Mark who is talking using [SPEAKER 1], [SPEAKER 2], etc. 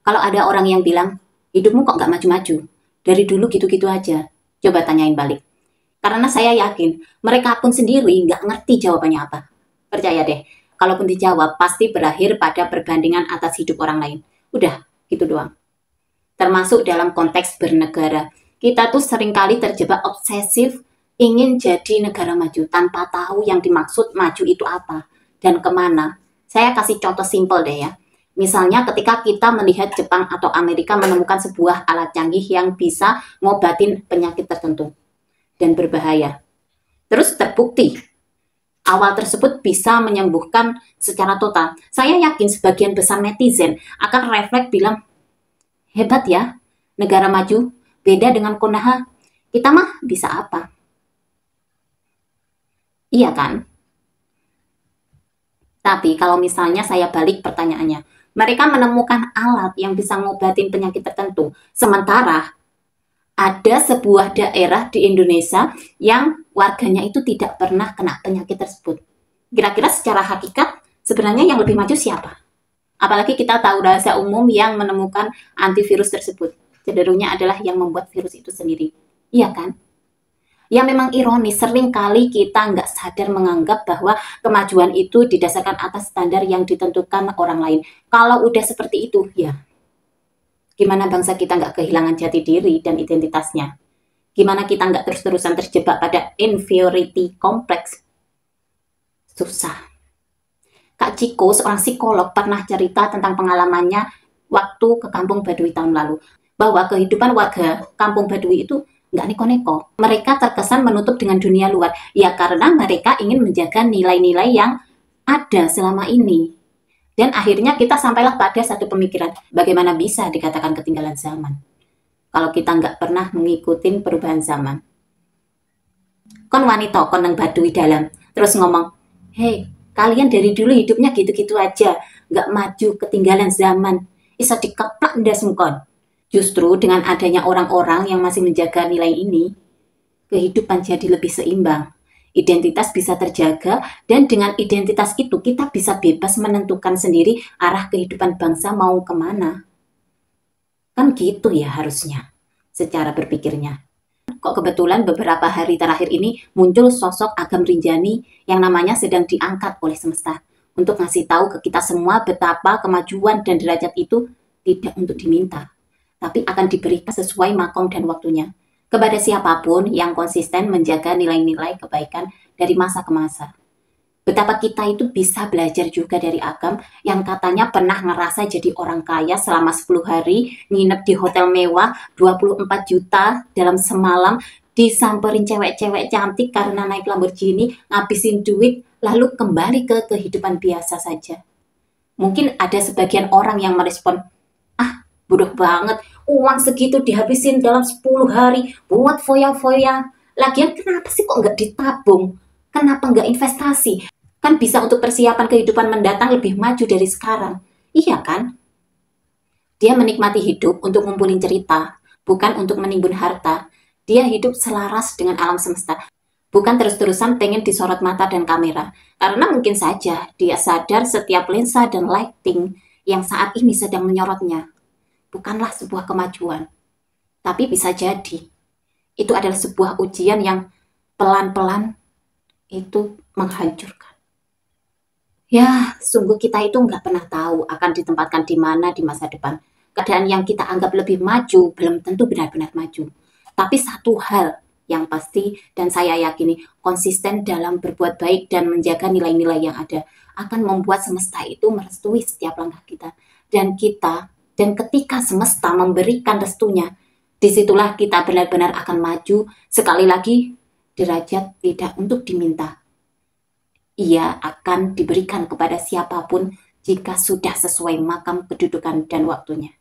[SPEAKER 1] Kalau ada orang yang bilang, hidupmu kok nggak maju-maju, dari dulu gitu-gitu aja, coba tanyain balik. Karena saya yakin, mereka pun sendiri nggak ngerti jawabannya apa. Percaya deh, kalaupun dijawab, pasti berakhir pada perbandingan atas hidup orang lain. Udah, gitu doang. Termasuk dalam konteks bernegara. Kita tuh seringkali terjebak obsesif ingin jadi negara maju tanpa tahu yang dimaksud maju itu apa dan kemana. Saya kasih contoh simpel deh ya. Misalnya ketika kita melihat Jepang atau Amerika menemukan sebuah alat canggih yang bisa ngobatin penyakit tertentu dan berbahaya. Terus terbukti awal tersebut bisa menyembuhkan secara total. Saya yakin sebagian besar netizen akan refleks bilang, hebat ya, negara maju, beda dengan Konoha. Kita mah bisa apa? Iya kan? Tapi kalau misalnya saya balik pertanyaannya, mereka menemukan alat yang bisa ngobatin penyakit tertentu. Sementara ada sebuah daerah di Indonesia yang warganya itu tidak pernah kena penyakit tersebut. Kira-kira secara hakikat sebenarnya yang lebih maju siapa? Apalagi kita tahu rahasia umum yang menemukan antivirus tersebut. Cenderungnya adalah yang membuat virus itu sendiri. Iya kan? Ya memang ironis, sering kali kita nggak sadar menganggap bahwa kemajuan itu didasarkan atas standar yang ditentukan orang lain. Kalau udah seperti itu, ya gimana bangsa kita nggak kehilangan jati diri dan identitasnya? Gimana kita nggak terus-terusan terjebak pada inferiority complex? Susah. Kak Ciko, seorang psikolog, pernah cerita tentang pengalamannya waktu ke Kampung Baduy tahun lalu. Bahwa kehidupan warga Kampung Baduy itu nggak neko-neko. Mereka terkesan menutup dengan dunia luar. Ya karena mereka ingin menjaga nilai-nilai yang ada selama ini. Dan akhirnya kita sampailah pada satu pemikiran. Bagaimana bisa dikatakan ketinggalan zaman? Kalau kita nggak pernah mengikuti perubahan zaman. Kon wanita, kon nang Baduy dalam. Terus ngomong, hei, kalian dari dulu hidupnya gitu-gitu aja. Nggak maju, ketinggalan zaman. Isa dikeplak ndas mukon. Justru dengan adanya orang-orang yang masih menjaga nilai ini, kehidupan jadi lebih seimbang. Identitas bisa terjaga, dan dengan identitas itu kita bisa bebas menentukan sendiri arah kehidupan bangsa mau kemana. Kan gitu ya harusnya, secara berpikirnya. Kok kebetulan beberapa hari terakhir ini muncul sosok Agam Rinjani yang namanya sedang diangkat oleh semesta untuk ngasih tahu ke kita semua betapa kemajuan dan derajat itu tidak untuk diminta, tapi akan diberikan sesuai makom dan waktunya kepada siapapun yang konsisten menjaga nilai-nilai kebaikan dari masa ke masa. Betapa kita itu bisa belajar juga dari Agam yang katanya pernah ngerasa jadi orang kaya selama 10 hari, nginep di hotel mewah 24 juta dalam semalam, disamperin cewek-cewek cantik karena naik Lamborghini, ngabisin duit, lalu kembali ke kehidupan biasa saja. Mungkin ada sebagian orang yang merespon, bodoh banget, uang segitu dihabisin dalam 10 hari buat foya-foya. Lagian kenapa sih kok nggak ditabung? Kenapa nggak investasi? Kan bisa untuk persiapan kehidupan mendatang lebih maju dari sekarang. Iya kan? Dia menikmati hidup untuk ngumpulin cerita, bukan untuk menimbun harta. Dia hidup selaras dengan alam semesta, bukan terus-terusan pengen disorot mata dan kamera. Karena mungkin saja dia sadar setiap lensa dan lighting yang saat ini sedang menyorotnya bukanlah sebuah kemajuan, tapi bisa jadi itu adalah sebuah ujian yang pelan-pelan itu menghancurkan. Ya, sungguh kita itu nggak pernah tahu akan ditempatkan di mana di masa depan. Keadaan yang kita anggap lebih maju belum tentu benar-benar maju. Tapi satu hal yang pasti dan saya yakini konsisten dalam berbuat baik dan menjaga nilai-nilai yang ada akan membuat semesta itu merestui setiap langkah kita. Dan ketika semesta memberikan restunya, disitulah kita benar-benar akan maju. Sekali lagi, derajat tidak untuk diminta. Ia akan diberikan kepada siapapun jika sudah sesuai makam kedudukan dan waktunya.